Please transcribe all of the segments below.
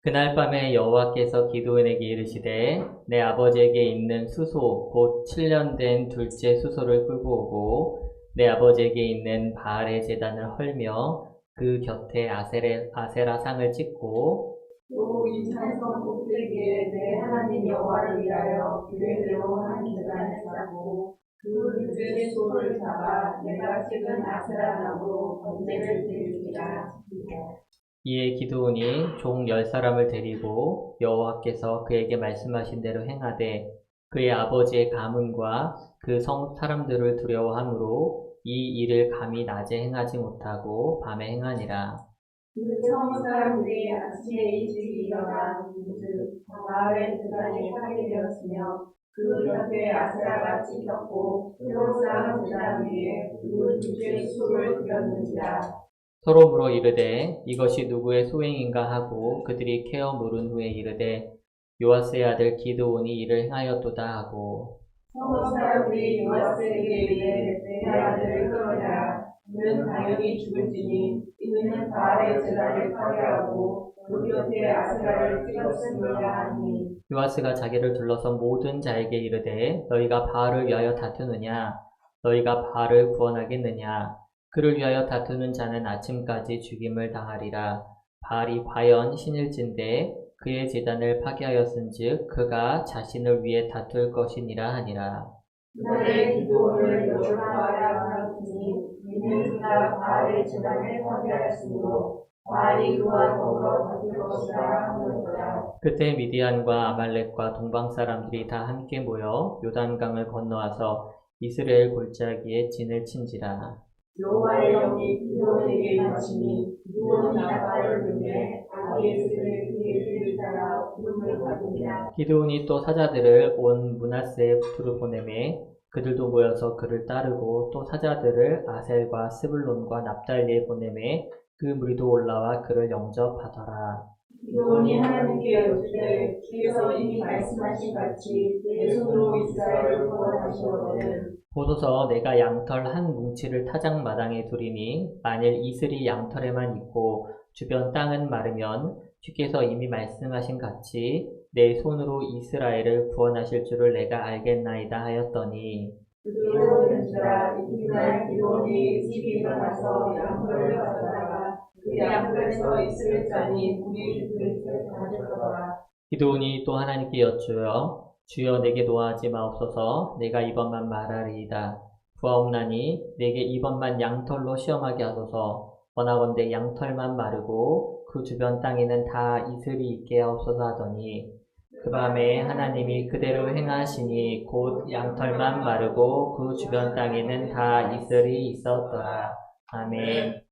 그날 밤에 여호와께서 기드온에게 이르시되 내 아버지에게 있는 수소 곧 7년 된 둘째 수소를 끌고 오고 내 아버지에게 있는 바알의 제단을 헐며 그 곁에 아세라 상을 찍고 또 이 산성 꼭대기에 내 하나님 여호와를 위하여 규례대로 한 제단을 쌓고 그 둘째 소를 잡아 내가 찍은 아세라 나무로 번제를 드리리라. 이에 기드온이 종 10사람을 데리고 여호와께서 그에게 말씀하신 대로 행하되 그의 아버지의 가문과 그 성 사람들을 두려워하므로 이 일을 감히 낮에 행하지 못하고 밤에 행하니라. 그 성 사람들이 아침에 일찍 일어나 즉 바알의 제단이 파괴되었으며 그 곁에 아세라가 찍혔고 새로 쌓은 제단 위에 그 둘째 소를 드렸는지라. 서로 물어 이르되 이것이 누구의 소행인가 하고 그들이 캐어 물은 후에 이르되 요아스의 아들 기드온이 이를 행하였도다 하고 성 사람들이 요아스에게 이르되 내 아들을 끌어내라. 그는 당연히 죽을지니 이는 바알의 제단을 파괴하고 그 곁에 아세라를 찍었음이라 하니. 요아스가 자기를 둘러서 모든 자에게 이르되 너희가 바알을 위하여 다투느냐 너희가 바알을 구원하겠느냐 그를 위하여 다투는 자는 아침까지 죽임을 당하리라. 바알이 과연 신일진데 그의 제단을 파괴하였은즉 그가 자신을 위해 다툴 것이니라 하니라. 그날의 기도를 여호와라 하였으니 이는 그가 바알의 제단을 파괴하였으므로 바알이 그와 더불어 다툴 것이라 하는도다. 그때 미디안과 아말렉과 동방 사람들이 다 함께 모여 요단강을 건너와서 이스라엘 골짜기에 진을 친지라. 여호와의 영이 기도에게 임하시니 기도는 나팔을 불매 아비에스의 그의 뒤를 따라 구름을 받으니라. 기드온이 또 사자들을 온 므낫세에 두루 보내매 그들도 모여서 그를 따르고 또 사자들을 아셀과 스불론과 납달리에 보내매 그 무리도 올라와 그를 영접하더라. 기도니 하나님께 여쭈되 주께서 이미 말씀하신 같이 내 손으로 이스라엘을 구원하시거든. 보소서 내가 양털 한 뭉치를 타작 마당에 두리니 만일 이슬이 양털에만 있고 주변 땅은 마르면 주께서 이미 말씀하신 같이 내 손으로 이스라엘을 구원하실 줄을 내가 알겠나이다 하였더니 그대로 된지라. 이튿날 기도니 일찍이 일어나서 양털을 가져다가 그 양털에서 이슬을 짜니 물이 그릇을 가져다가. 기드온이 또 하나님께 여쭈어 주여 내게 노하지 마옵소서 내가 이번만 말하리이다. 구하옵나니 내게 이번만 양털로 시험하게 하소서. 원하건대 양털만 마르고 그 주변 땅에는 다 이슬이 있게 하옵소서 하더니 그 밤에 하나님이 그대로 행하시니 곧 양털만 마르고 그 주변 땅에는 다 이슬이 있었더라. 아멘.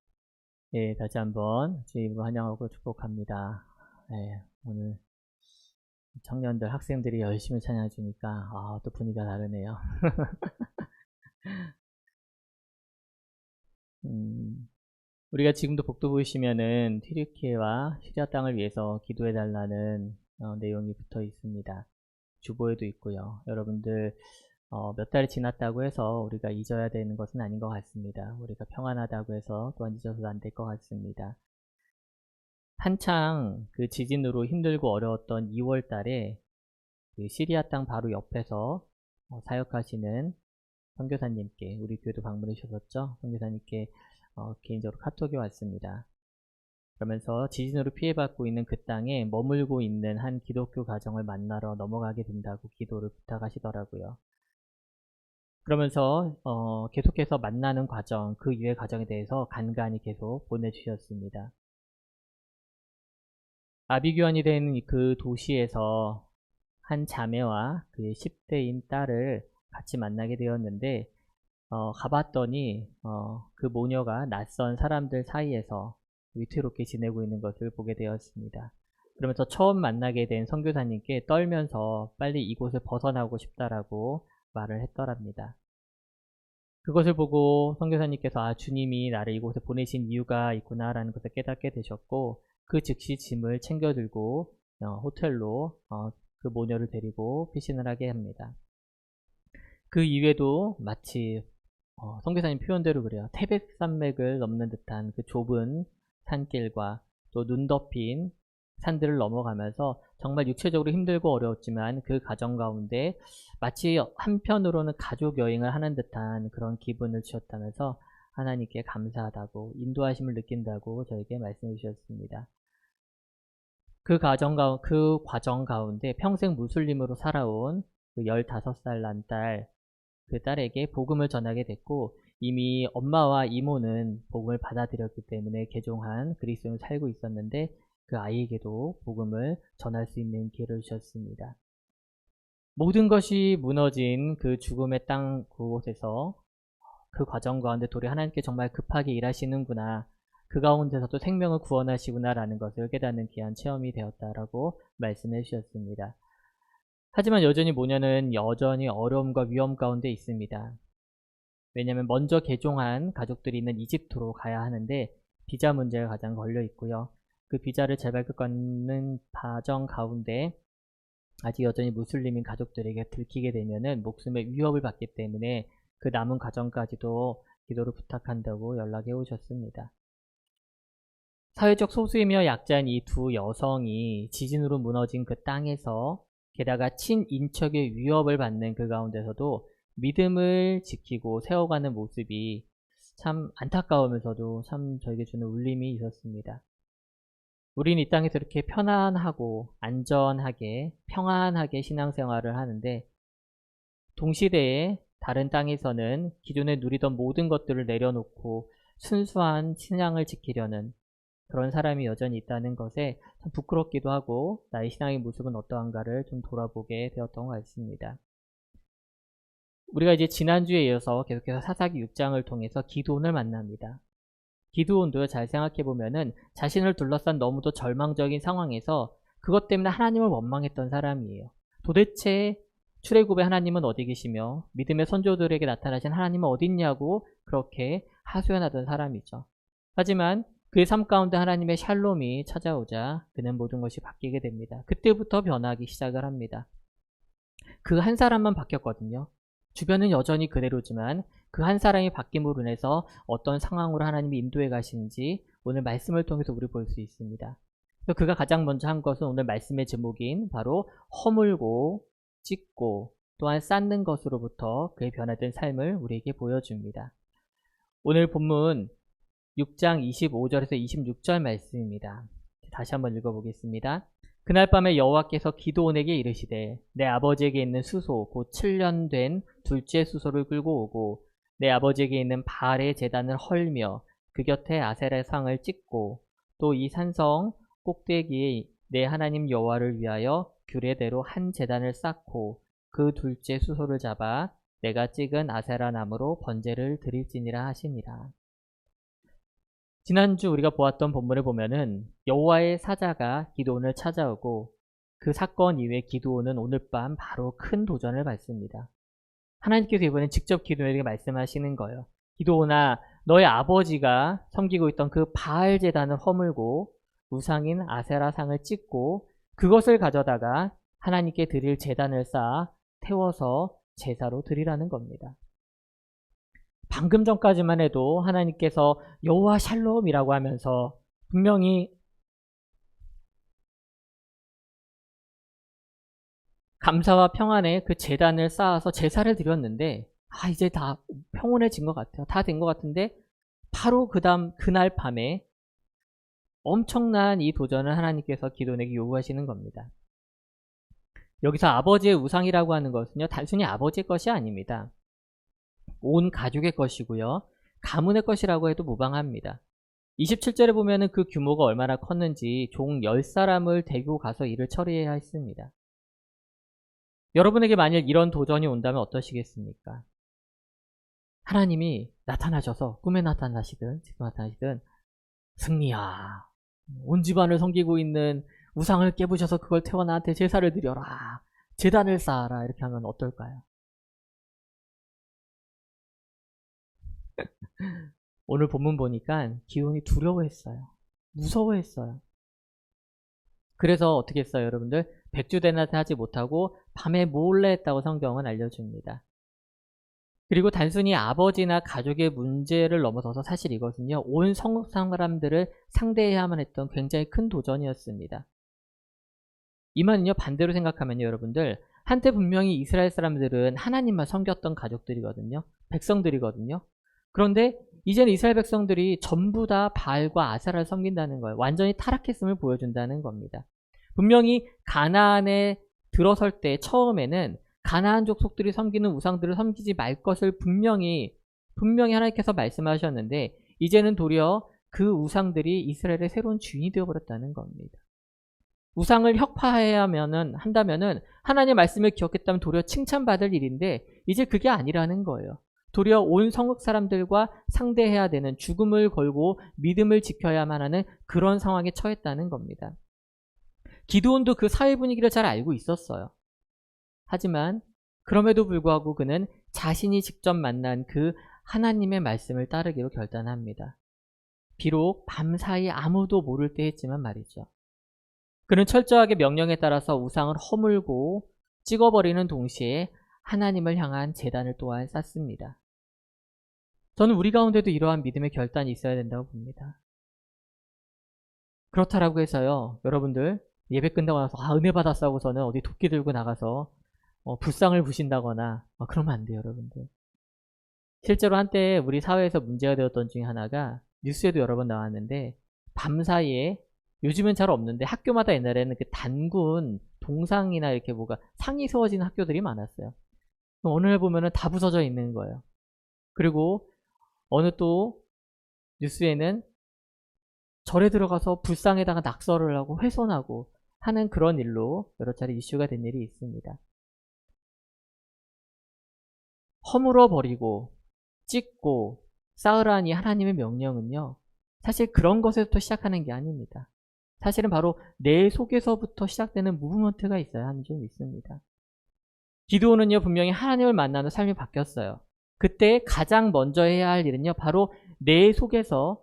예, 다시 한번 주님을 환영하고 축복합니다. 예, 오늘 청년들, 학생들이 열심히 찬양해 주니까 또 분위기가 다르네요. 우리가 지금도 복도 보시면은 튀르키예와 시리아 땅을 위해서 기도해 달라는 내용이 붙어 있습니다. 주보에도 있고요. 여러분들 몇 달이 지났다고 해서 우리가 잊어야 되는 것은 아닌 것 같습니다. 우리가 평안하다고 해서 또한 잊어서도 안 될 것 같습니다. 한창 그 지진으로 힘들고 어려웠던 2월 달에 그 시리아 땅 바로 옆에서 사역하시는 선교사님께 우리 교회도 방문해 주셨었죠. 선교사님께 개인적으로 카톡이 왔습니다. 그러면서 지진으로 피해받고 있는 그 땅에 머물고 있는 한 기독교 가정을 만나러 넘어가게 된다고 기도를 부탁하시더라고요. 그러면서 계속해서 만나는 과정, 그 이외의 과정에 대해서 간간히 계속 보내주셨습니다. 아비규환이 된 그 도시에서 한 자매와 그 10대인 딸을 같이 만나게 되었는데 가봤더니 그 모녀가 낯선 사람들 사이에서 위태롭게 지내고 있는 것을 보게 되었습니다. 그러면서 처음 만나게 된 선교사님께 떨면서 빨리 이곳을 벗어나고 싶다라고 말을 했더랍니다. 그것을 보고 선교사님께서 주님이 나를 이곳에 보내신 이유가 있구나라는 것을 깨닫게 되셨고 그 즉시 짐을 챙겨 들고 호텔로 그 모녀를 데리고 피신을 하게 합니다. 그 이외에도 마치 선교사님 표현대로 그래요. 태백산맥을 넘는 듯한 그 좁은 산길과 또 눈 덮인 산들을 넘어가면서 정말 육체적으로 힘들고 어려웠지만 그 과정 가운데 마치 한편으로는 가족 여행을 하는 듯한 그런 기분을 주셨다면서 하나님께 감사하다고 인도하심을 느낀다고 저에게 말씀해 주셨습니다. 그 과정 가운데 평생 무슬림으로 살아온 그 15살 난 딸, 그 딸에게 복음을 전하게 됐고 이미 엄마와 이모는 복음을 받아들였기 때문에 개종한 그리스도인을 살고 있었는데 그 아이에게도 복음을 전할 수 있는 기회를 주셨습니다. 모든 것이 무너진 그 죽음의 땅 그곳에서 그 과정 가운데 도리 하나님께 정말 급하게 일하시는구나. 그 가운데서도 생명을 구원하시구나라는 것을 깨닫는 귀한 체험이 되었다라고 말씀해 주셨습니다. 하지만 여전히 모녀는 여전히 어려움과 위험 가운데 있습니다. 왜냐하면 먼저 개종한 가족들이 있는 이집트로 가야 하는데 비자 문제가 가장 걸려 있고요. 그 비자를 재발급하는 과정 가운데 아직 여전히 무슬림인 가족들에게 들키게 되면은 목숨의 위협을 받기 때문에 그 남은 과정까지도 기도를 부탁한다고 연락해 오셨습니다. 사회적 소수이며 약자인 이 두 여성이 지진으로 무너진 그 땅에서 게다가 친인척의 위협을 받는 그 가운데서도 믿음을 지키고 세워가는 모습이 참 안타까우면서도 참 저에게 주는 울림이 있었습니다. 우리는 이 땅에서 이렇게 편안하고 안전하게 평안하게 신앙생활을 하는데 동시대에 다른 땅에서는 기존에 누리던 모든 것들을 내려놓고 순수한 신앙을 지키려는 그런 사람이 여전히 있다는 것에 참 부끄럽기도 하고 나의 신앙의 모습은 어떠한가를 좀 돌아보게 되었던 것 같습니다. 우리가 이제 지난주에 이어서 계속해서 사사기 6장을 통해서 기드온을 만납니다. 기드온도 잘 생각해보면은 자신을 둘러싼 너무도 절망적인 상황에서 그것 때문에 하나님을 원망했던 사람이에요. 도대체 출애굽의 하나님은 어디 계시며 믿음의 선조들에게 나타나신 하나님은 어디 있냐고 그렇게 하소연하던 사람이죠. 하지만 그의 삶 가운데 하나님의 샬롬이 찾아오자 그는 모든 것이 바뀌게 됩니다. 그때부터 변하기 시작을 합니다. 그 한 사람만 바뀌었거든요. 주변은 여전히 그대로지만 그 한 사람이 바뀜으로 인해서 어떤 상황으로 하나님이 인도해 가시는지 오늘 말씀을 통해서 우리 볼 수 있습니다. 그래서 그가 가장 먼저 한 것은 오늘 말씀의 제목인 바로 허물고 찢고 또한 쌓는 것으로부터 그의 변화된 삶을 우리에게 보여줍니다. 오늘 본문 6장 25절에서 26절 말씀입니다. 다시 한번 읽어보겠습니다. 그날 밤에 여호와께서 기드온에게 이르시되 내 아버지에게 있는 수소 곧 7년 된 둘째 수소를 끌고 오고 내 아버지에게 있는 바알의 제단을 헐며 그 곁에 아세라의 상을 찍고 또 이 산성 꼭대기에 내 하나님 여호와를 위하여 규례대로 한 제단을 쌓고 그 둘째 수소를 잡아 내가 찍은 아세라 나무로 번제를 드릴지니라 하시니라. 지난주 우리가 보았던 본문을 보면은 여호와의 사자가 기드온을 찾아오고 그 사건 이후에 기드온은 오늘 밤 바로 큰 도전을 받습니다. 하나님께서 이번엔 직접 기드온에게 말씀하시는 거예요. 기드온아, 너의 아버지가 섬기고 있던 그 바알 제단을 허물고 우상인 아세라 상을 찍고 그것을 가져다가 하나님께 드릴 제단을 쌓아 태워서 제사로 드리라는 겁니다. 방금 전까지만 해도 하나님께서 여호와 샬롬이라고 하면서 분명히 감사와 평안의 그 제단을 쌓아서 제사를 드렸는데 이제 다 평온해진 것 같아요. 다 된 것 같은데 바로 그날 밤에 엄청난 이 도전을 하나님께서 기드온에게 요구하시는 겁니다. 여기서 아버지의 우상이라고 하는 것은요, 단순히 아버지의 것이 아닙니다. 온 가족의 것이고요. 가문의 것이라고 해도 무방합니다. 27절에 보면은 그 규모가 얼마나 컸는지 종 10사람을 데리고 가서 일을 처리해야 했습니다. 여러분에게 만일 이런 도전이 온다면 어떠시겠습니까? 하나님이 나타나셔서 꿈에 나타나시든 지금 나타나시든 승리야, 온 집안을 섬기고 있는 우상을 깨부셔서 그걸 태워 나한테 제사를 드려라, 제단을 쌓아라 이렇게 하면 어떨까요? 오늘 본문 보니까 기온이 두려워했어요. 무서워했어요. 그래서 어떻게 했어요, 여러분들? 백주대낮에 하지 못하고 밤에 몰래 했다고 성경은 알려줍니다. 그리고 단순히 아버지나 가족의 문제를 넘어서서 사실 이것은요, 온 성국 사람들을 상대해야만 했던 굉장히 큰 도전이었습니다. 이만은요 반대로 생각하면요 여러분들 한때 분명히 이스라엘 사람들은 하나님만 섬겼던 가족들이거든요. 백성들이거든요. 그런데 이제는 이스라엘 백성들이 전부 다 바알과 아세라를 섬긴다는 거예요. 완전히 타락했음을 보여준다는 겁니다. 분명히 가나안에 들어설 때 처음에는 가나안 족속들이 섬기는 우상들을 섬기지 말 것을 분명히 하나님께서 말씀하셨는데 이제는 도리어 그 우상들이 이스라엘의 새로운 주인이 되어버렸다는 겁니다. 우상을 한다면은 하나님의 말씀을 기억했다면 도리어 칭찬받을 일인데 이제 그게 아니라는 거예요. 도리어 온 성읍 사람들과 상대해야 되는 죽음을 걸고 믿음을 지켜야만 하는 그런 상황에 처했다는 겁니다. 기드온도 그 사회 분위기를 잘 알고 있었어요. 하지만 그럼에도 불구하고 그는 자신이 직접 만난 그 하나님의 말씀을 따르기로 결단합니다. 비록 밤사이 아무도 모를 때 했지만 말이죠. 그는 철저하게 명령에 따라서 우상을 허물고 찍어버리는 동시에 하나님을 향한 제단을 또한 쌓습니다. 저는 우리 가운데도 이러한 믿음의 결단이 있어야 된다고 봅니다. 그렇다라고 해서요, 여러분들 예배 끝나고 나서 은혜 받았어 하고서는 어디 도끼 들고 나가서 불상을 부신다거나 그러면 안 돼요, 여러분들. 실제로 한때 우리 사회에서 문제가 되었던 중에 하나가 뉴스에도 여러 번 나왔는데 밤사이에 요즘은 잘 없는데 학교마다 옛날에는 그 단군 동상이나 이렇게 뭐가 상이 세워지는 학교들이 많았어요. 어느 날 보면은 다 부서져 있는 거예요. 그리고 어느 또 뉴스에는 절에 들어가서 불상에다가 낙서를 하고 훼손하고 하는 그런 일로 여러 차례 이슈가 된 일이 있습니다. 허물어 버리고 찢고 쌓으라니 하나님의 명령은요, 사실 그런 것에서부터 시작하는 게 아닙니다. 사실은 바로 내 속에서부터 시작되는 무브먼트가 있어야 하는 점 있습니다. 기드온은요 분명히 하나님을 만나는 삶이 바뀌었어요. 그때 가장 먼저 해야 할 일은요 바로 내 속에서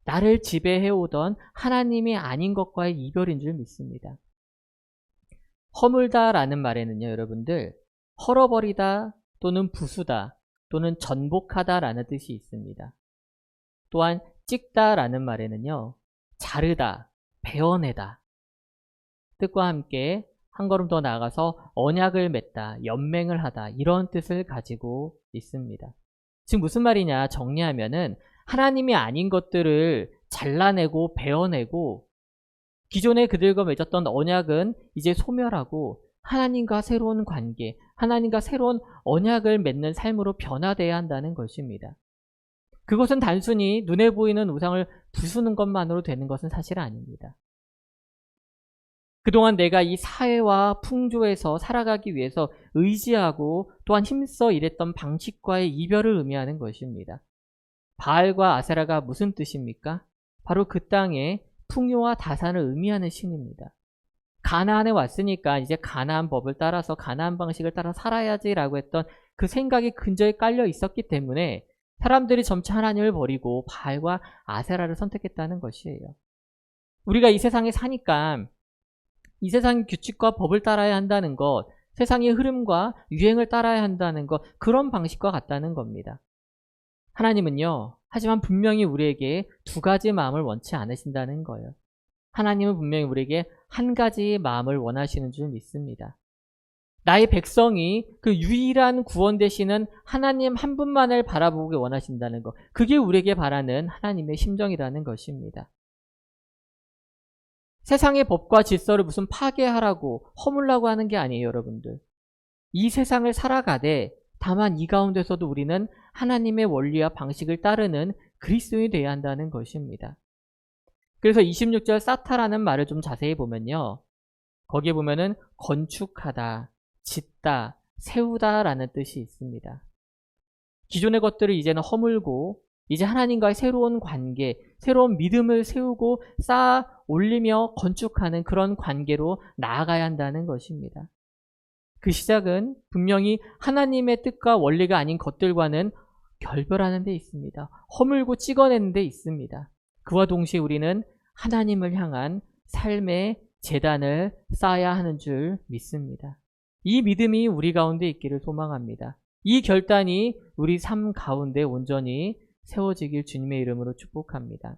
나를 지배해오던 하나님이 아닌 것과의 이별인 줄 믿습니다. 허물다라는 말에는요 여러분들 헐어버리다 또는 부수다 또는 전복하다라는 뜻이 있습니다. 또한 찍다라는 말에는요 자르다, 베어내다 뜻과 함께 한 걸음 더 나아가서 언약을 맺다, 연맹을 하다 이런 뜻을 가지고 있습니다. 지금 무슨 말이냐 정리하면은 하나님이 아닌 것들을 잘라내고 베어내고 기존에 그들과 맺었던 언약은 이제 소멸하고 하나님과 새로운 관계, 하나님과 새로운 언약을 맺는 삶으로 변화돼야 한다는 것입니다. 그것은 단순히 눈에 보이는 우상을 부수는 것만으로 되는 것은 사실 아닙니다. 그동안 내가 이 사회와 풍조에서 살아가기 위해서 의지하고 또한 힘써 일했던 방식과의 이별을 의미하는 것입니다. 바알과 아세라가 무슨 뜻입니까? 바로 그 땅의 풍요와 다산을 의미하는 신입니다. 가나안에 왔으니까 이제 가나안 법을 따라서 가나안 방식을 따라 살아야지라고 했던 그 생각이 근저에 깔려 있었기 때문에 사람들이 점차 하나님을 버리고 바알과 아세라를 선택했다는 것이에요. 우리가 이 세상에 사니까 이 세상의 규칙과 법을 따라야 한다는 것, 세상의 흐름과 유행을 따라야 한다는 것, 그런 방식과 같다는 겁니다. 하나님은요, 하지만 분명히 우리에게 두 가지 마음을 원치 않으신다는 거예요. 하나님은 분명히 우리에게 한 가지 마음을 원하시는 줄 믿습니다. 나의 백성이 그 유일한 구원 되시는 하나님 한 분만을 바라보게 원하신다는 것. 그게 우리에게 바라는 하나님의 심정이라는 것입니다. 세상의 법과 질서를 무슨 파괴하라고 허물라고 하는 게 아니에요, 여러분들. 이 세상을 살아가되 다만 이 가운데서도 우리는 하나님의 원리와 방식을 따르는 그리스도인이 되어야 한다는 것입니다. 그래서 26절 사타라는 말을 좀 자세히 보면요. 거기에 보면은 건축하다, 짓다, 세우다라는 뜻이 있습니다. 기존의 것들을 이제는 허물고 이제 하나님과의 새로운 관계, 새로운 믿음을 세우고 쌓아 올리며 건축하는 그런 관계로 나아가야 한다는 것입니다. 그 시작은 분명히 하나님의 뜻과 원리가 아닌 것들과는 결별하는 데 있습니다. 허물고 찍어내는 데 있습니다. 그와 동시에 우리는 하나님을 향한 삶의 재단을 쌓아야 하는 줄 믿습니다. 이 믿음이 우리 가운데 있기를 소망합니다. 이 결단이 우리 삶 가운데 온전히 세워지길 주님의 이름으로 축복합니다.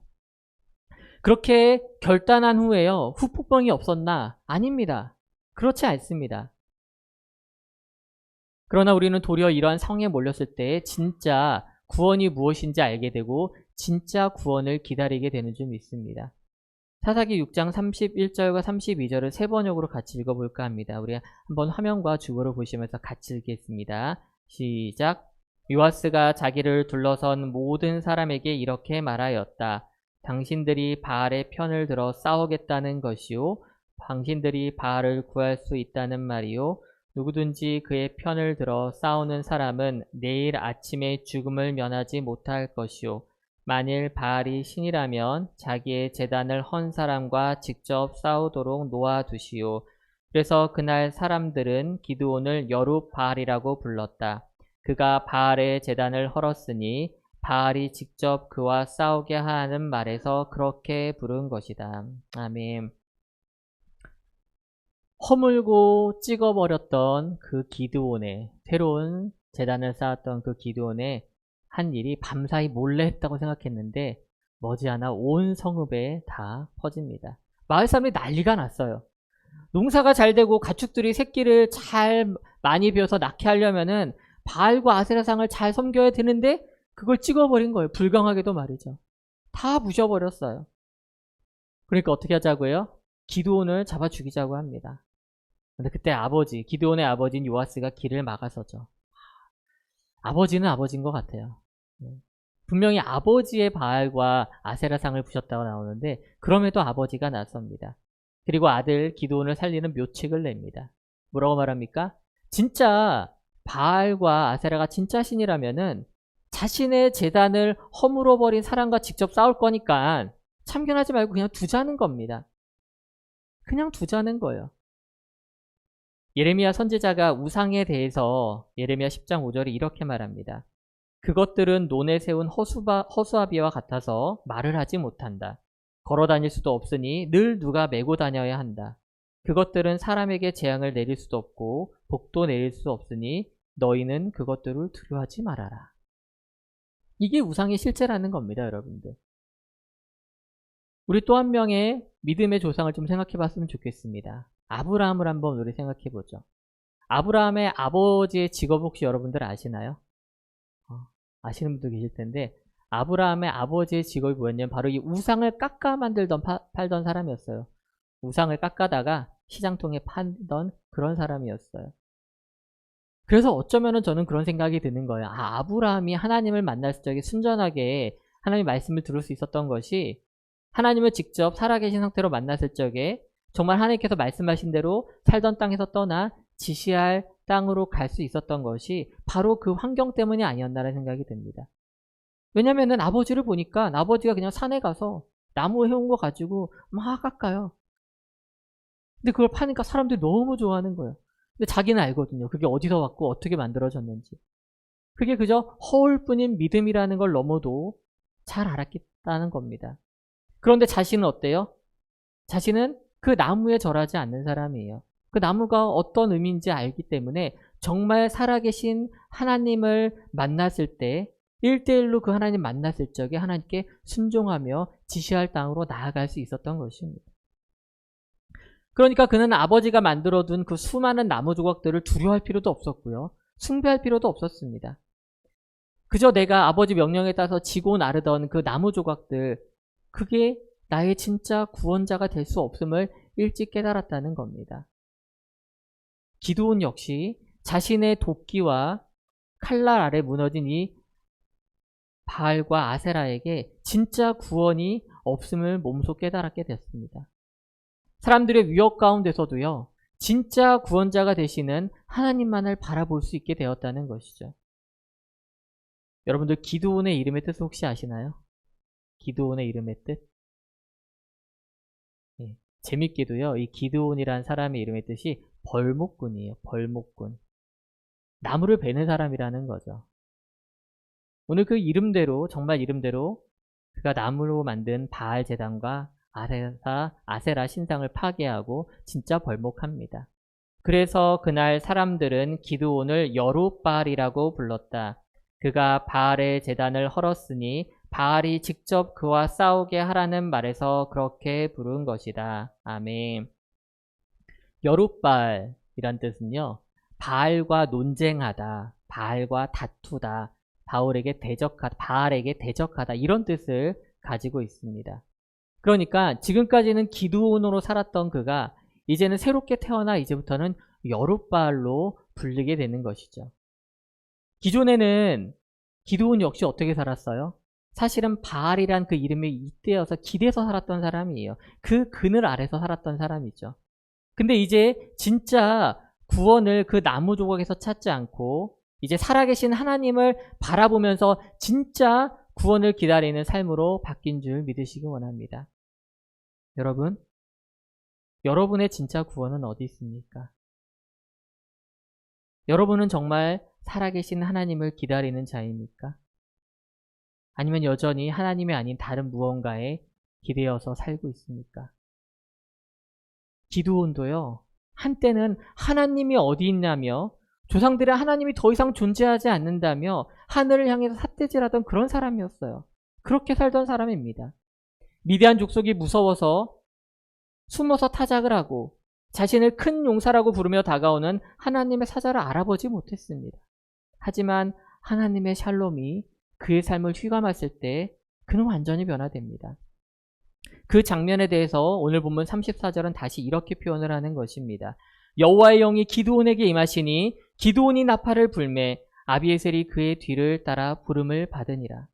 그렇게 결단한 후에요. 후폭풍이 없었나? 아닙니다. 그렇지 않습니다. 그러나 우리는 도리어 이러한 상황에 몰렸을 때 진짜 구원이 무엇인지 알게 되고 진짜 구원을 기다리게 되는 줄 믿습니다. 사사기 6장 31절과 32절을 세 번역으로 같이 읽어볼까 합니다. 우리 한번 화면과 주보를 보시면서 같이 읽겠습니다. 시작. 요아스가 자기를 둘러선 모든 사람에게 이렇게 말하였다. 당신들이 바알의 편을 들어 싸우겠다는 것이요. 당신들이 바알을 구할 수 있다는 말이요. 누구든지 그의 편을 들어 싸우는 사람은 내일 아침에 죽음을 면하지 못할 것이요. 만일 바알이 신이라면 자기의 제단을 헌 사람과 직접 싸우도록 놓아두시오. 그래서 그날 사람들은 기드온을 여룹바알이라고 불렀다. 그가 바알의 제단을 헐었으니 바알이 직접 그와 싸우게 하는 말에서 그렇게 부른 것이다. 아멘. 허물고 찍어버렸던 그 기드온의 새로운 제단을 쌓았던 그 기드온의 한 일이 밤사이 몰래 했다고 생각했는데 머지않아 온 성읍에 다 퍼집니다. 마을 사람들이 난리가 났어요. 농사가 잘 되고 가축들이 새끼를 잘 많이 베어서 낳게 하려면은 바알과 아세라상을 잘 섬겨야 되는데 그걸 찍어버린 거예요. 불경하게도 말이죠. 다 부셔버렸어요. 그러니까 어떻게 하자고요? 기드온을 잡아 죽이자고 합니다. 근데 그때 기드온의 아버지인 요아스가 길을 막아서죠. 아버지는 아버지인 것 같아요. 분명히 아버지의 바알과 아세라상을 부셨다고 나오는데 그럼에도 아버지가 나섭니다. 그리고 아들 기드온을 살리는 묘책을 냅니다. 뭐라고 말합니까? 진짜 바알과 아세라가 진짜 신이라면은 자신의 제단을 허물어버린 사람과 직접 싸울 거니까 참견하지 말고 그냥 두자는 겁니다. 그냥 두자는 거예요. 예레미야 선지자가 우상에 대해서 예레미야 10장 5절에 이렇게 말합니다. 그것들은 논에 세운 허수아비와 같아서 말을 하지 못한다. 걸어 다닐 수도 없으니 늘 누가 메고 다녀야 한다. 그것들은 사람에게 재앙을 내릴 수도 없고 복도 내릴 수 없으니 너희는 그것들을 두려워하지 말아라. 이게 우상의 실제라는 겁니다, 여러분들. 우리 또 한 명의 믿음의 조상을 좀 생각해 봤으면 좋겠습니다. 아브라함을 한번 우리 생각해 보죠. 아브라함의 아버지의 직업 혹시 여러분들 아시나요? 아시는 분도 계실 텐데 아브라함의 아버지의 직업이 뭐였냐면 바로 이 우상을 깎아 만들던 팔던 사람이었어요. 우상을 깎아다가 시장통에 팔던 그런 사람이었어요. 그래서 어쩌면은 저는 그런 생각이 드는 거예요. 아브라함이 하나님을 만났을 적에 순전하게 하나님의 말씀을 들을 수 있었던 것이 하나님을 직접 살아계신 상태로 만났을 적에 정말 하나님께서 말씀하신 대로 살던 땅에서 떠나 지시할 땅으로 갈 수 있었던 것이 바로 그 환경 때문이 아니었나라는 생각이 듭니다. 왜냐면은 아버지를 보니까 아버지가 그냥 산에 가서 나무 해온 거 가지고 막 깎아요. 근데 그걸 파니까 사람들이 너무 좋아하는 거예요. 근데 자기는 알거든요. 그게 어디서 왔고 어떻게 만들어졌는지. 그게 그저 허울뿐인 믿음이라는 걸 넘어도 잘 알았다는 겁니다. 그런데 자신은 어때요? 자신은 그 나무에 절하지 않는 사람이에요. 그 나무가 어떤 의미인지 알기 때문에 정말 살아계신 하나님을 만났을 때 1대1로 그 하나님 만났을 적에 하나님께 순종하며 지시할 땅으로 나아갈 수 있었던 것입니다. 그러니까 그는 아버지가 만들어둔 그 수많은 나무 조각들을 두려워할 필요도 없었고요. 숭배할 필요도 없었습니다. 그저 내가 아버지 명령에 따라서 지고 나르던 그 나무 조각들, 그게 나의 진짜 구원자가 될 수 없음을 일찍 깨달았다는 겁니다. 기드온 역시 자신의 도끼와 칼날 아래 무너진 이 바알과 아세라에게 진짜 구원이 없음을 몸소 깨달았게 됐습니다. 사람들의 위협 가운데서도요, 진짜 구원자가 되시는 하나님만을 바라볼 수 있게 되었다는 것이죠. 여러분들 기드온의 이름의 뜻을 혹시 아시나요? 기드온의 이름의 뜻? 예, 재밌게도요, 이 기드온이란 사람의 이름의 뜻이 벌목꾼이에요. 벌목꾼. 나무를 베는 사람이라는 거죠. 오늘 그 이름대로, 정말 이름대로 그가 나무로 만든 바알 제단과 아세라 신상을 파괴하고 진짜 벌목합니다. 그래서 그날 사람들은 기드온을 여룹바알이라고 불렀다. 그가 바알의 제단을 헐었으니 바알이 직접 그와 싸우게 하라는 말에서 그렇게 부른 것이다. 아멘. 여룻바알이란 뜻은요, 바알과 논쟁하다, 바알과 다투다, 바알에게 대적하다 이런 뜻을 가지고 있습니다. 그러니까 지금까지는 기드온으로 살았던 그가 이제는 새롭게 태어나 이제부터는 여룻바알로 불리게 되는 것이죠. 기존에는 기드온 역시 어떻게 살았어요? 사실은 바알이란 그 이름이 잇대어서 기대서 살았던 사람이에요. 그 그늘 아래서 살았던 사람이죠. 근데 이제 진짜 구원을 그 나무 조각에서 찾지 않고 이제 살아계신 하나님을 바라보면서 진짜 구원을 기다리는 삶으로 바뀐 줄 믿으시기 원합니다. 여러분, 여러분의 진짜 구원은 어디 있습니까? 여러분은 정말 살아계신 하나님을 기다리는 자입니까? 아니면 여전히 하나님이 아닌 다른 무언가에 기대어서 살고 있습니까? 기드온도요, 한때는 하나님이 어디 있냐며 조상들의 하나님이 더 이상 존재하지 않는다며 하늘을 향해서 삿대질하던 그런 사람이었어요. 그렇게 살던 사람입니다. 미디안 족속이 무서워서 숨어서 타작을 하고 자신을 큰 용사라고 부르며 다가오는 하나님의 사자를 알아보지 못했습니다. 하지만 하나님의 샬롬이 그의 삶을 휘감았을 때 그는 완전히 변화됩니다. 그 장면에 대해서 오늘 본문 34절은 다시 이렇게 표현을 하는 것입니다. 여호와의 영이 기드온에게 임하시니 기드온이 나팔을 불매 아비에셀이 그의 뒤를 따라 부름을 받으니라.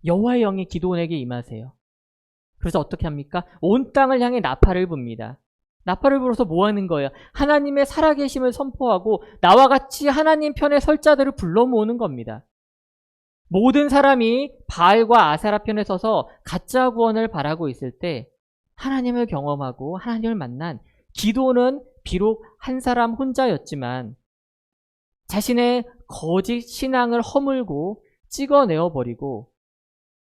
여호와의 영이 기드온에게 임하세요. 그래서 어떻게 합니까? 온 땅을 향해 나팔을 붑니다. 나팔을 불어서 뭐 하는 거예요? 하나님의 살아계심을 선포하고 나와 같이 하나님 편에 설 자들을 불러 모으는 겁니다. 모든 사람이 바알과 아세라 편에 서서 가짜 구원을 바라고 있을 때 하나님을 경험하고 하나님을 만난 기드온은 비록 한 사람 혼자였지만 자신의 거짓 신앙을 허물고 찍어내어버리고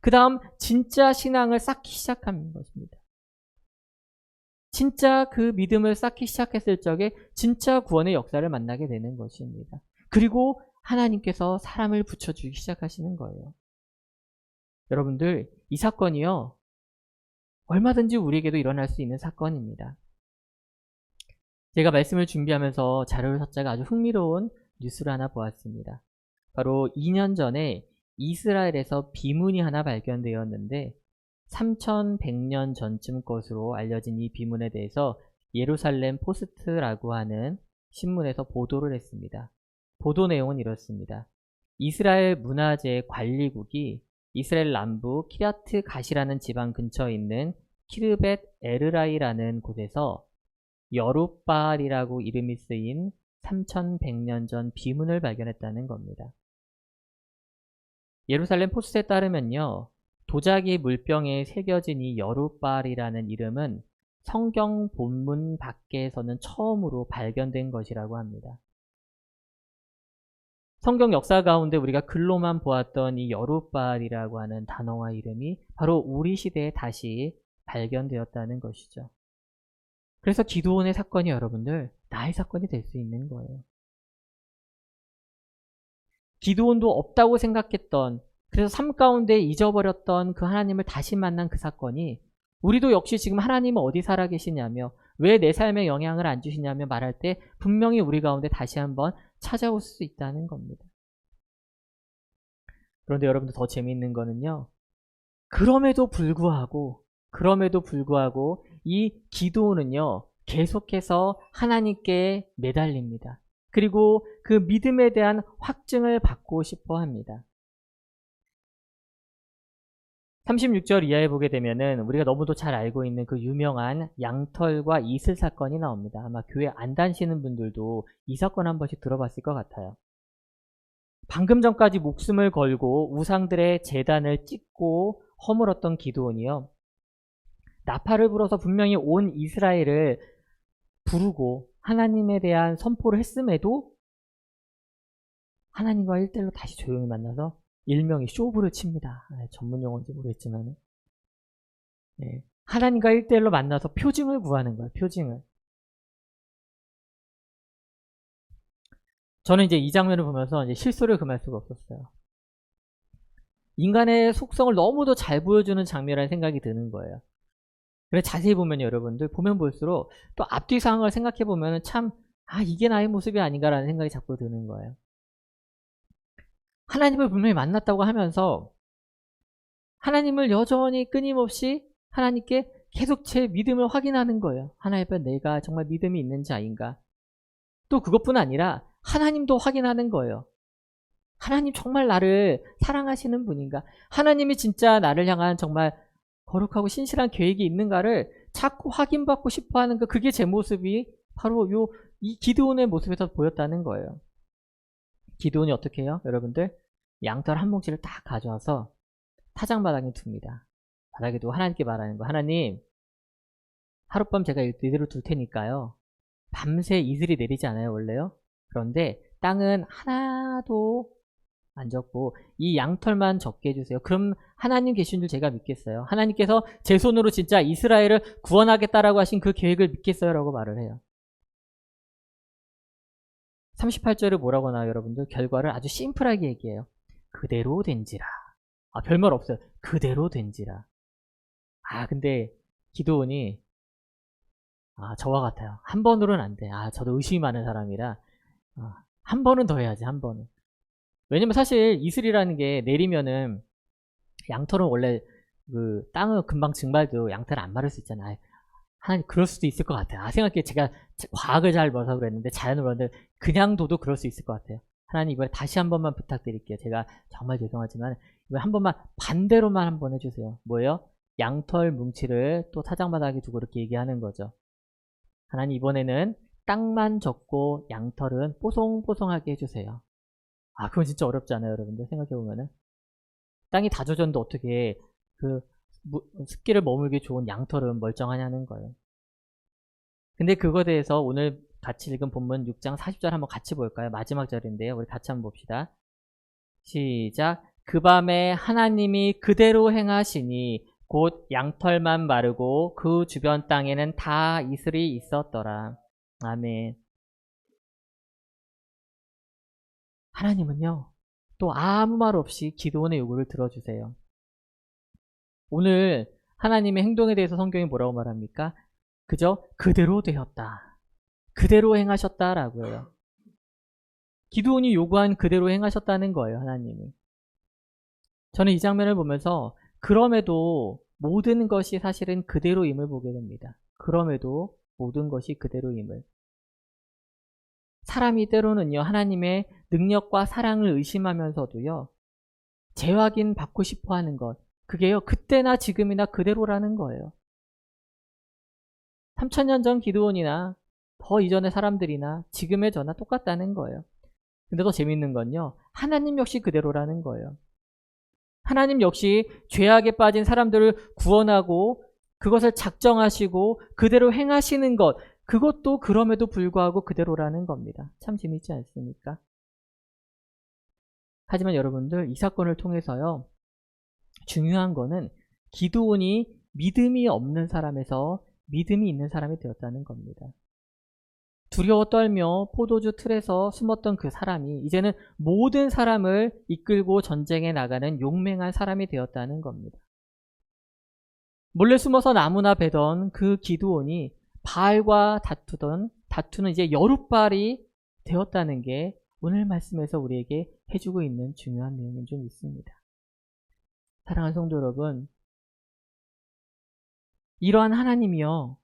그 다음 진짜 신앙을 쌓기 시작한 것입니다. 진짜 그 믿음을 쌓기 시작했을 적에 진짜 구원의 역사를 만나게 되는 것입니다. 그리고 하나님께서 사람을 붙여주기 시작하시는 거예요. 여러분들, 이 사건이요, 얼마든지 우리에게도 일어날 수 있는 사건입니다. 제가 말씀을 준비하면서 자료를 찾다가 아주 흥미로운 뉴스를 하나 보았습니다. 바로 2년 전에 이스라엘에서 비문이 하나 발견되었는데 3100년 전쯤 것으로 알려진 이 비문에 대해서 예루살렘 포스트라고 하는 신문에서 보도를 했습니다. 보도 내용은 이렇습니다. 이스라엘 문화재 관리국이 이스라엘 남부 키랴트 갓이라는 지방 근처에 있는 키르벳 에르라이라는 곳에서 여룻바알이라고 이름이 쓰인 3100년 전 비문을 발견했다는 겁니다. 예루살렘 포스트에 따르면요, 도자기 물병에 새겨진 이 여룻바알이라는 이름은 성경 본문 밖에서는 처음으로 발견된 것이라고 합니다. 성경 역사 가운데 우리가 글로만 보았던 이 여룻바알이라고 하는 단어와 이름이 바로 우리 시대에 다시 발견되었다는 것이죠. 그래서 기드온의 사건이 여러분들 나의 사건이 될 수 있는 거예요. 기드온도 없다고 생각했던, 그래서 삶 가운데 잊어버렸던 그 하나님을 다시 만난 그 사건이 우리도 역시 지금 하나님은 어디 살아계시냐며 왜 내 삶에 영향을 안 주시냐며 말할 때 분명히 우리 가운데 다시 한번 찾아올 수 있다는 겁니다. 그런데 여러분들 더 재미있는 거는요, 그럼에도 불구하고 이 기드온은요 계속해서 하나님께 매달립니다. 그리고 그 믿음에 대한 확증을 받고 싶어 합니다. 36절 이하에 보게 되면은 우리가 너무도 잘 알고 있는 그 유명한 양털과 이슬 사건이 나옵니다. 아마 교회 안 다니시는 분들도 이 사건 한 번씩 들어봤을 것 같아요. 방금 전까지 목숨을 걸고 우상들의 제단을 찢고 허물었던 기드온이요, 나팔을 불어서 분명히 온 이스라엘을 부르고 하나님에 대한 선포를 했음에도 하나님과 1대1로 다시 조용히 만나서 일명의 쇼부를 칩니다. 전문 용어인지 모르겠지만 하나님과 1대1로 만나서 표징을 구하는 거예요. 표징을. 저는 이제 이 장면을 보면서 이제 실소를 금할 수가 없었어요. 인간의 속성을 너무도 잘 보여주는 장면이라는 생각이 드는 거예요. 그래 자세히 보면 여러분들 보면 볼수록 또 앞뒤 상황을 생각해 보면 참 이게 나의 모습이 아닌가라는 생각이 자꾸 드는 거예요. 하나님을 분명히 만났다고 하면서 하나님을 여전히 끊임없이 하나님께 계속 제 믿음을 확인하는 거예요. 하나님 앞에 내가 정말 믿음이 있는 자인가. 또 그것뿐 아니라 하나님도 확인하는 거예요. 하나님 정말 나를 사랑하시는 분인가? 하나님이 진짜 나를 향한 정말 거룩하고 신실한 계획이 있는가를 자꾸 확인받고 싶어하는 그게 제 모습이 바로 이 기드온의 모습에서 보였다는 거예요. 기드온이 어떻게 해요? 여러분들 양털 한 뭉치를 딱 가져와서 타작마당에 둡니다. 바닥에 두고 하나님께 말하는 거. 하나님 하룻밤 제가 이대로 둘 테니까요. 밤새 이슬이 내리지 않아요 원래요? 그런데 땅은 하나도 안 적고 이 양털만 적게 해주세요. 그럼 하나님 계신 줄 제가 믿겠어요. 하나님께서 제 손으로 진짜 이스라엘을 구원하겠다라고 하신 그 계획을 믿겠어요 라고 말을 해요. 38절에 뭐라고 나와요 여러분들? 결과를 아주 심플하게 얘기해요. 그대로 된지라. 별말 없어요. 그대로 된지라. 근데 기드온이 저와 같아요. 한 번으로는 안 돼. 저도 의심이 많은 사람이라 한 번은 더 해야지. 한 번은. 왜냐면 사실 이슬이라는 게 내리면은 양털은 원래 그 땅은 금방 증발도 양털을 안 마를 수 있잖아요. 하나님 그럴 수도 있을 것 같아요. 생각해 제가 과학을 잘 몰라서 그랬는데 자연을 몰랐는데 그냥 둬도 그럴 수 있을 것 같아요. 하나님 이번에 다시 한 번만 부탁드릴게요. 제가 정말 죄송하지만 이번에 한 번만 반대로만 한번 해주세요. 뭐예요? 양털 뭉치를 또 타작마당에 두고 이렇게 얘기하는 거죠. 하나님 이번에는 땅만 적고 양털은 뽀송뽀송하게 해주세요. 그건 진짜 어렵지 않아요 여러분들 생각해보면은 땅이 다 젖었는데 어떻게 그 습기를 머물기 좋은 양털은 멀쩡하냐는 거예요. 근데 그거에 대해서 오늘 같이 읽은 본문 6장 40절 한번 같이 볼까요? 마지막 절인데요. 우리 같이 한번 봅시다. 시작. 그 밤에 하나님이 그대로 행하시니 곧 양털만 마르고 그 주변 땅에는 다 이슬이 있었더라. 아멘. 하나님은요 또 아무 말 없이 기드온의 요구를 들어주세요. 오늘 하나님의 행동에 대해서 성경이 뭐라고 말합니까? 그저 그대로 되었다. 그대로 행하셨다라고 해요. 기드온이 요구한 그대로 행하셨다는 거예요. 하나님이. 저는 이 장면을 보면서 그럼에도 모든 것이 사실은 그대로임을 보게 됩니다. 그럼에도 모든 것이 그대로임을. 사람이 때로는요 하나님의 능력과 사랑을 의심하면서도요 재확인 받고 싶어하는 것 그게요 그때나 지금이나 그대로라는 거예요. 3000년 전 기드온이나 더 이전의 사람들이나 지금의 저나 똑같다는 거예요. 근데 더 재밌는 건요 하나님 역시 그대로라는 거예요. 하나님 역시 죄악에 빠진 사람들을 구원하고 그것을 작정하시고 그대로 행하시는 것 그것도 그럼에도 불구하고 그대로라는 겁니다. 참 재밌지 않습니까? 하지만 여러분들 이 사건을 통해서요 중요한 거는 기드온이 믿음이 없는 사람에서 믿음이 있는 사람이 되었다는 겁니다. 두려워 떨며 포도주 틀에서 숨었던 그 사람이 이제는 모든 사람을 이끌고 전쟁에 나가는 용맹한 사람이 되었다는 겁니다. 몰래 숨어서 나무나 베던 그 기드온이 바알과 다투는 이제 여룻바알이 되었다는 게 오늘 말씀에서 우리에게 해주고 있는 중요한 내용인 줄 믿습니다. 사랑하는 성도 여러분, 이러한 하나님이요,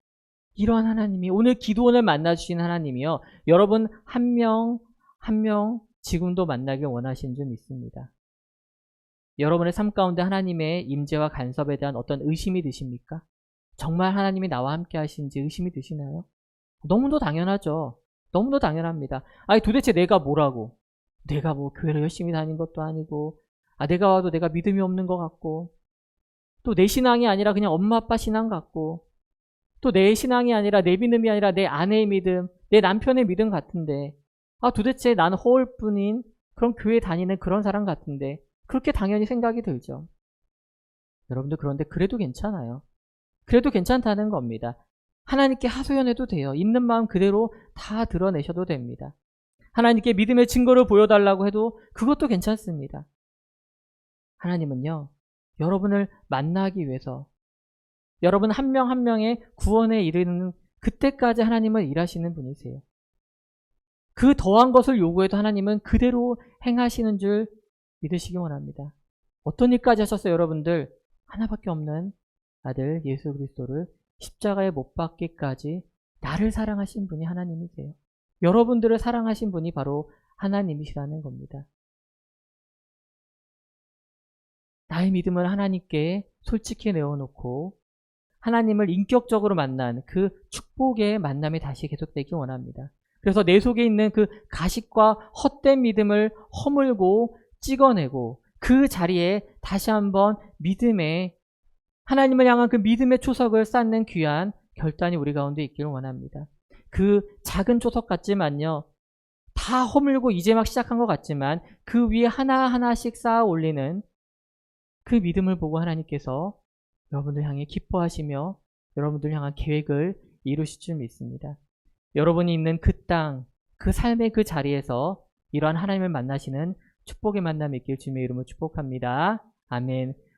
이러한 하나님이 오늘 기드온을 만나주신 하나님이요, 여러분 한 명 한 명 지금도 만나길 원하시는 줄 믿습니다. 여러분의 삶 가운데 하나님의 임재와 간섭에 대한 어떤 의심이 드십니까? 정말 하나님이 나와 함께 하시는지 의심이 드시나요? 너무도 당연하죠. 너무도 당연합니다. 도대체 내가 뭐라고? 내가 뭐 교회를 열심히 다닌 것도 아니고 내가 와도 내가 믿음이 없는 것 같고 또 내 신앙이 아니라 그냥 엄마 아빠 신앙 같고 또 내 신앙이 아니라 내 믿음이 아니라 내 아내의 믿음, 내 남편의 믿음 같은데 도대체 나는 허울뿐인 그런 교회 다니는 그런 사람 같은데 그렇게 당연히 생각이 들죠. 여러분들 그런데 그래도 괜찮아요. 그래도 괜찮다는 겁니다. 하나님께 하소연해도 돼요. 있는 마음 그대로 다 드러내셔도 됩니다. 하나님께 믿음의 증거를 보여달라고 해도 그것도 괜찮습니다. 하나님은요, 여러분을 만나기 위해서 여러분 한 명 한 명의 구원에 이르는 그때까지 하나님은 일하시는 분이세요. 그 더한 것을 요구해도 하나님은 그대로 행하시는 줄 믿으시기 원합니다. 어떤 일까지 하셨어요, 여러분들? 하나밖에 없는 아들 예수 그리스도를 십자가에 못 박기까지 나를 사랑하신 분이 하나님이세요. 여러분들을 사랑하신 분이 바로 하나님이시라는 겁니다. 나의 믿음을 하나님께 솔직히 내어놓고 하나님을 인격적으로 만난 그 축복의 만남이 다시 계속되기 원합니다. 그래서 내 속에 있는 그 가식과 헛된 믿음을 허물고 찍어내고 그 자리에 다시 한번 믿음의 하나님을 향한 그 믿음의 초석을 쌓는 귀한 결단이 우리 가운데 있기를 원합니다. 그 작은 초석 같지만요, 다 허물고 이제 막 시작한 것 같지만 그 위에 하나하나씩 쌓아 올리는 그 믿음을 보고 하나님께서 여러분들 향해 기뻐하시며 여러분들 향한 계획을 이루실 줄 믿습니다. 여러분이 있는 그 땅, 그 삶의 그 자리에서 이러한 하나님을 만나시는 축복의 만남이 있길 주님의 이름으로 축복합니다. 아멘.